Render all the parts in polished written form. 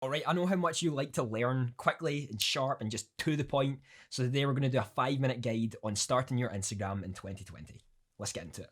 Alright, I know how much you like to learn quickly and sharp and just to the point, so today we're going to do a 5-minute guide on starting your Instagram in 2020. Let's get into it.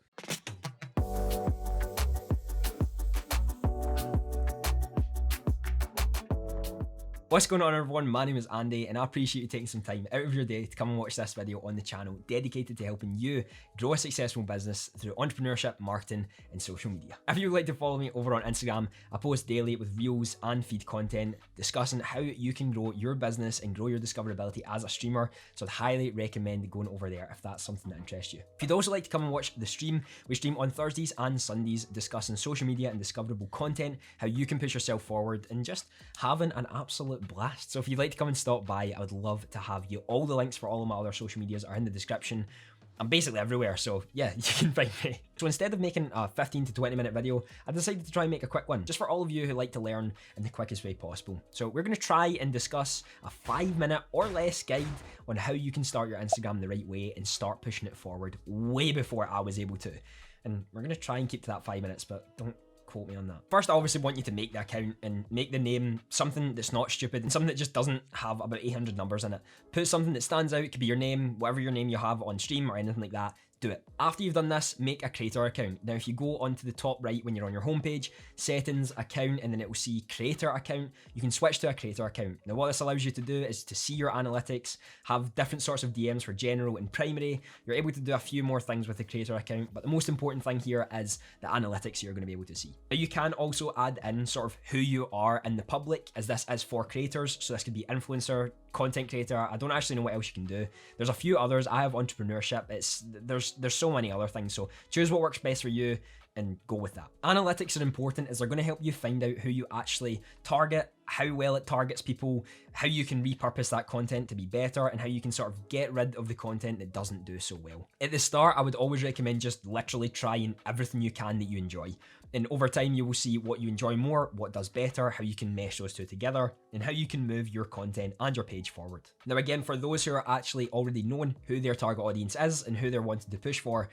What's going on, everyone? My name is Andy and I appreciate you taking some time out of your day to come and watch this video on the channel dedicated to helping you grow a successful business through entrepreneurship, marketing and social media. If you would like to follow me over on Instagram, I post daily with reels and feed content discussing how you can grow your business and grow your discoverability as a streamer, so I'd highly recommend going over there if that's something that interests you. If you'd also like to come and watch the stream, we stream on Thursdays and Sundays discussing social media and discoverable content, how you can push yourself forward and just having an absolute blast. So if you'd like to come and stop by, I would love to have you. All the links for all of my other social medias are in the description. I'm basically everywhere, so yeah, you can find me. So instead of making a 15 to 20 minute video, I decided to try and make a quick one, just for all of you who like to learn in the quickest way possible. So we're gonna try and discuss a 5-minute or less guide on how you can start your Instagram the right way and start pushing it forward way before I was able to. And we're gonna try and keep to that 5 minutes, but don't quote me on that. First, I obviously want you to make the account and make the name something that's not stupid and something that just doesn't have about 800 numbers in it. Put something that stands out. It could be your name, whatever your name you have on stream or anything like that. Do it. After you've done this, make a creator account. Now, if you go onto the top right when you're on your homepage, settings, account, and then it will see creator account, you can switch to a creator account. Now, what this allows you to do is to see your analytics, have different sorts of DMs for general and primary. You're able to do a few more things with the creator account, but the most important thing here is the analytics you're going to be able to see. Now, you can also add in sort of who you are in the public, as this is for creators. So this could be influencer, content creator. I don't actually know what else you can do. There's a few others. I have entrepreneurship. There's so many other things. So choose what works best for you and go with that. Analytics are important as they're going to help you find out who you actually target, how well it targets people, how you can repurpose that content to be better, and how you can sort of get rid of the content that doesn't do so well. At the start, I would always recommend just literally trying everything you can that you enjoy. And over time, you will see what you enjoy more, what does better, how you can mesh those two together, and how you can move your content and your page forward. Now again, for those who are actually already knowing who their target audience is and who they're wanting to push for,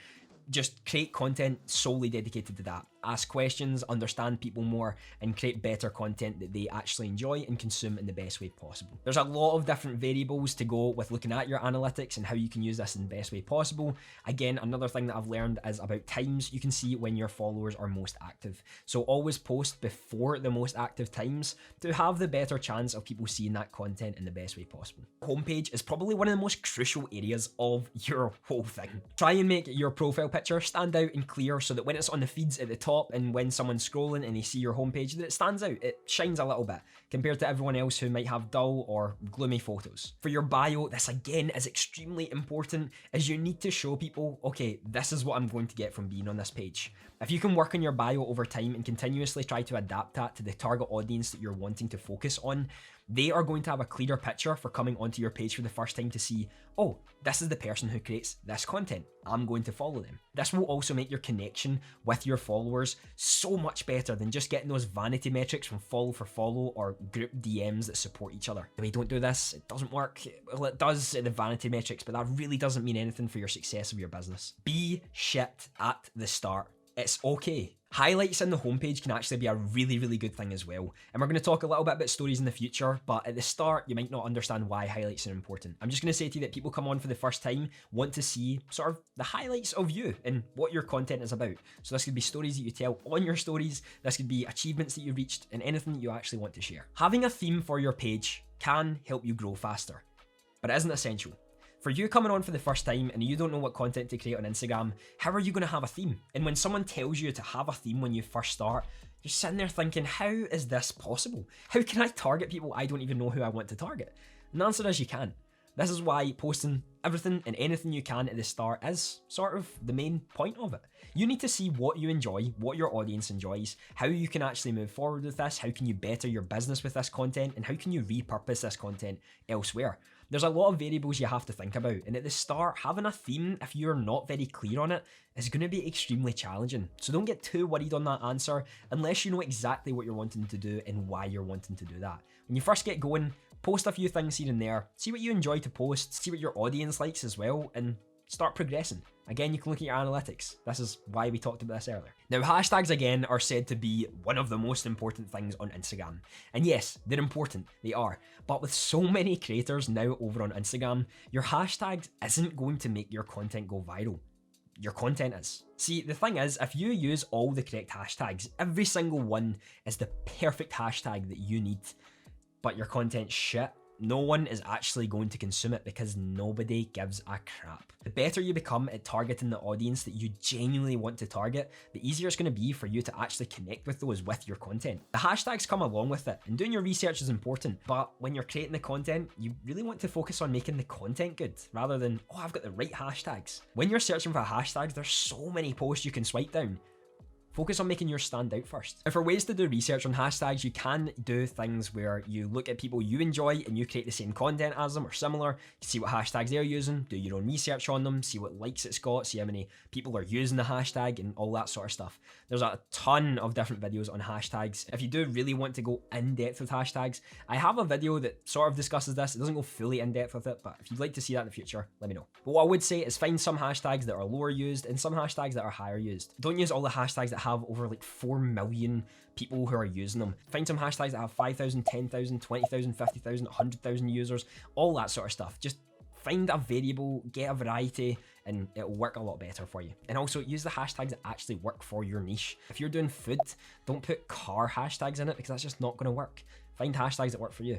just create content solely dedicated to that. Ask questions, understand people more, and create better content that they actually enjoy and consume in the best way possible. There's a lot of different variables to go with looking at your analytics and how you can use this in the best way possible. Again, another thing that I've learned is about times. You can see when your followers are most active. So always post before the most active times to have the better chance of people seeing that content in the best way possible. Homepage is probably one of the most crucial areas of your whole thing. Try and make your profile picture stand out and clear so that when it's on the feeds at the top and when someone's scrolling and they see your homepage, that it stands out, it shines a little bit compared to everyone else who might have dull or gloomy photos. For your bio, this again is extremely important, as you need to show people, okay, this is what I'm going to get from being on this page. If you can work on your bio over time and continuously try to adapt that to the target audience that you're wanting to focus on, they are going to have a clearer picture for coming onto your page for the first time to see, oh, this is the person who creates this content. I'm going to follow them. This will also make your connection with your followers so much better than just getting those vanity metrics from follow for follow or group DMs that support each other. We don't do this, it doesn't work. Well, it does in the vanity metrics, but that really doesn't mean anything for your success of your business. Be shit at the start. It's okay. Highlights in the homepage can actually be a really, really good thing as well. And we're going to talk a little bit about stories in the future, but at the start, you might not understand why highlights are important. I'm just going to say to you that people come on for the first time want to see sort of the highlights of you and what your content is about. So this could be stories that you tell on your stories, this could be achievements that you reached, and anything that you actually want to share. Having a theme for your page can help you grow faster, but it isn't essential. For you coming on for the first time and you don't know what content to create on Instagram, how are you going to have a theme? And when someone tells you to have a theme when you first start, you're sitting there thinking, how is this possible? How can I target people I don't even know who I want to target? And the answer is you can. This is why posting everything and anything you can at the start is sort of the main point of it. You need to see what you enjoy, what your audience enjoys, how you can actually move forward with this, how can you better your business with this content, and how can you repurpose this content elsewhere. There's a lot of variables you have to think about, and at the start, having a theme, if you're not very clear on it, is going to be extremely challenging. So don't get too worried on that answer unless you know exactly what you're wanting to do and why you're wanting to do that. When you first get going, post a few things here and there, see what you enjoy to post, see what your audience likes as well, and start progressing. Again, you can look at your analytics. This is why we talked about this earlier. Now, hashtags again are said to be one of the most important things on Instagram. And yes, they're important, they are. But with so many creators now over on Instagram, your hashtags isn't going to make your content go viral. Your content is. See, the thing is, if you use all the correct hashtags, every single one is the perfect hashtag that you need, but your content's shit, no one is actually going to consume it because nobody gives a crap. The better you become at targeting the audience that you genuinely want to target, the easier it's going to be for you to actually connect with those with your content. The hashtags come along with it, and doing your research is important, but when you're creating the content, you really want to focus on making the content good, rather than, oh, I've got the right hashtags. When you're searching for hashtags, there's so many posts you can swipe down. Focus on making yours stand out first. Now, for ways to do research on hashtags, you can do things where you look at people you enjoy and you create the same content as them or similar, see what hashtags they're using, do your own research on them, see what likes it's got, see how many people are using the hashtag and all that sort of stuff. There's a ton of different videos on hashtags. If you do really want to go in depth with hashtags, I have a video that sort of discusses this. It doesn't go fully in depth with it, but if you'd like to see that in the future, let me know. But what I would say is find some hashtags that are lower used and some hashtags that are higher used. Don't use all the hashtags that have over like 4 million people who are using them. Find some hashtags that have 5,000, 10,000, 20,000, 50,000, 100,000 users, all that sort of stuff. Just find a variable, get a variety, and it'll work a lot better for you. And also use the hashtags that actually work for your niche. If you're doing food, don't put car hashtags in it because that's just not going to work. Find hashtags that work for you.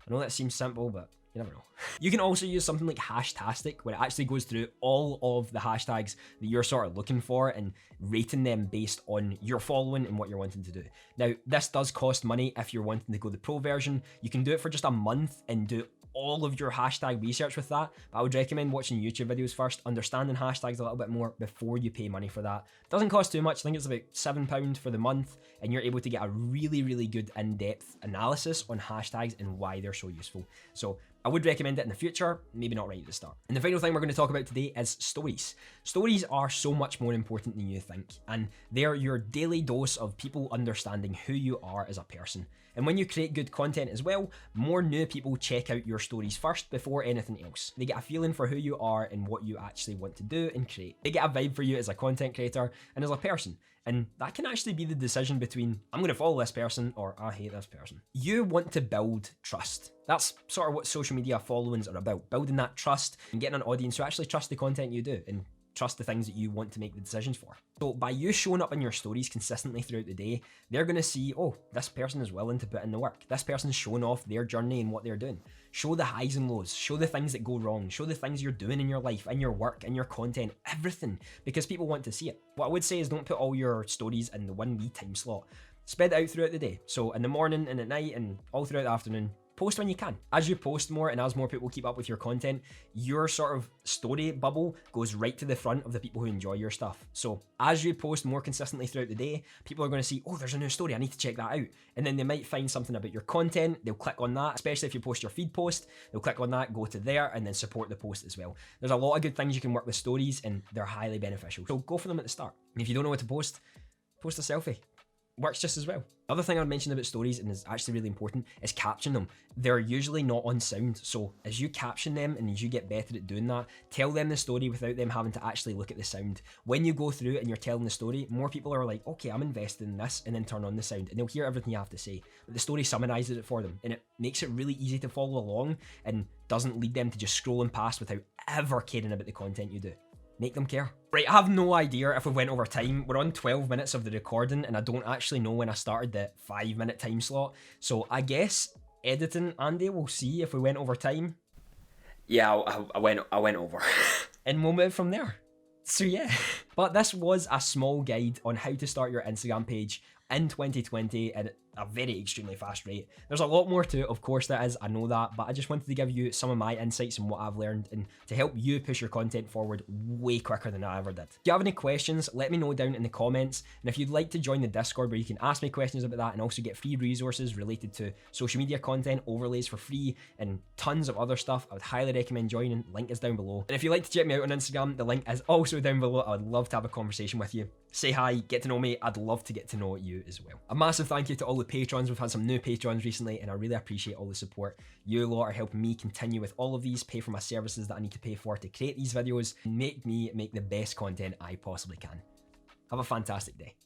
I know that seems simple, but you never know. You can also use something like Hashtastic, where it actually goes through all of the hashtags that you're sort of looking for and rating them based on your following and what you're wanting to do. Now, this does cost money if you're wanting to go the pro version. You can do it for just a month and do all of your hashtag research with that, but I would recommend watching YouTube videos first, understanding hashtags a little bit more before you pay money for that. It doesn't cost too much. I think it's about £7 for the month, and you're able to get a really, really good in-depth analysis on hashtags and why they're so useful. So I would recommend it in the future, maybe not right at the start. And the final thing we're going to talk about today is stories. Stories are so much more important than you think, and they're your daily dose of people understanding who you are as a person. And when you create good content as well, more new people check out your stories first before anything else. They get a feeling for who you are and what you actually want to do and create. They get a vibe for you as a content creator and as a person. And that can actually be the decision between, I'm going to follow this person or I hate this person. You want to build trust. That's sort of what social media followings are about, building that trust and getting an audience who actually trust the content you do and trust the things that you want to make the decisions for. So by you showing up in your stories consistently throughout the day, they're going to see, oh, this person is willing to put in the work. This person's showing off their journey and what they're doing. Show the highs and lows, show the things that go wrong, show the things you're doing in your life, in your work, in your content, everything, because people want to see it. What I would say is don't put all your stories in the 1 wee time slot. Spread it out throughout the day. So in the morning and at night and all throughout the afternoon, post when you can. As you post more and as more people keep up with your content, your sort of story bubble goes right to the front of the people who enjoy your stuff. So as you post more consistently throughout the day, people are going to see, oh, there's a new story, I need to check that out. And then they might find something about your content, they'll click on that, especially if you post your feed post, they'll click on that, go to there, and then support the post as well. There's a lot of good things you can work with stories, and they're highly beneficial. So go for them at the start. And if you don't know what to post a selfie. Works just as well. The other thing I mentioned about stories, and is actually really important, is caption them. They're usually not on sound, so as you caption them and as you get better at doing that, tell them the story without them having to actually look at the sound. When you go through and you're telling the story, more people are like, okay, I'm invested in this, and then turn on the sound, and they'll hear everything you have to say. But the story summarizes it for them, and it makes it really easy to follow along, and doesn't lead them to just scrolling past without ever caring about the content you do. Make them care. Right, I have no idea if we went over time. We're on 12 minutes of the recording and I don't actually know when I started the 5-minute time slot. So I guess editing, Andy, we'll see if we went over time. Yeah, I went over. And we'll move from there. So yeah. But this was a small guide on how to start your Instagram page in 2020 at a very extremely fast rate. There's a lot more to it, of course there is, I know that, but I just wanted to give you some of my insights and what I've learned and to help you push your content forward way quicker than I ever did. If you have any questions, let me know down in the comments, and if you'd like to join the Discord where you can ask me questions about that and also get free resources related to social media content, overlays for free, and tons of other stuff, I would highly recommend joining. Link is down below. And if you'd like to check me out on Instagram, the link is also down below. I would love to have a conversation with you. Say hi, get to know me, I'd love to get to know you as well. A massive thank you to all the the patrons. We've had some new patrons recently, and I really appreciate all the support. You lot are helping me continue with all of these, pay for my services that I need to pay for to create these videos, and make me make the best content I possibly can. Have a fantastic day.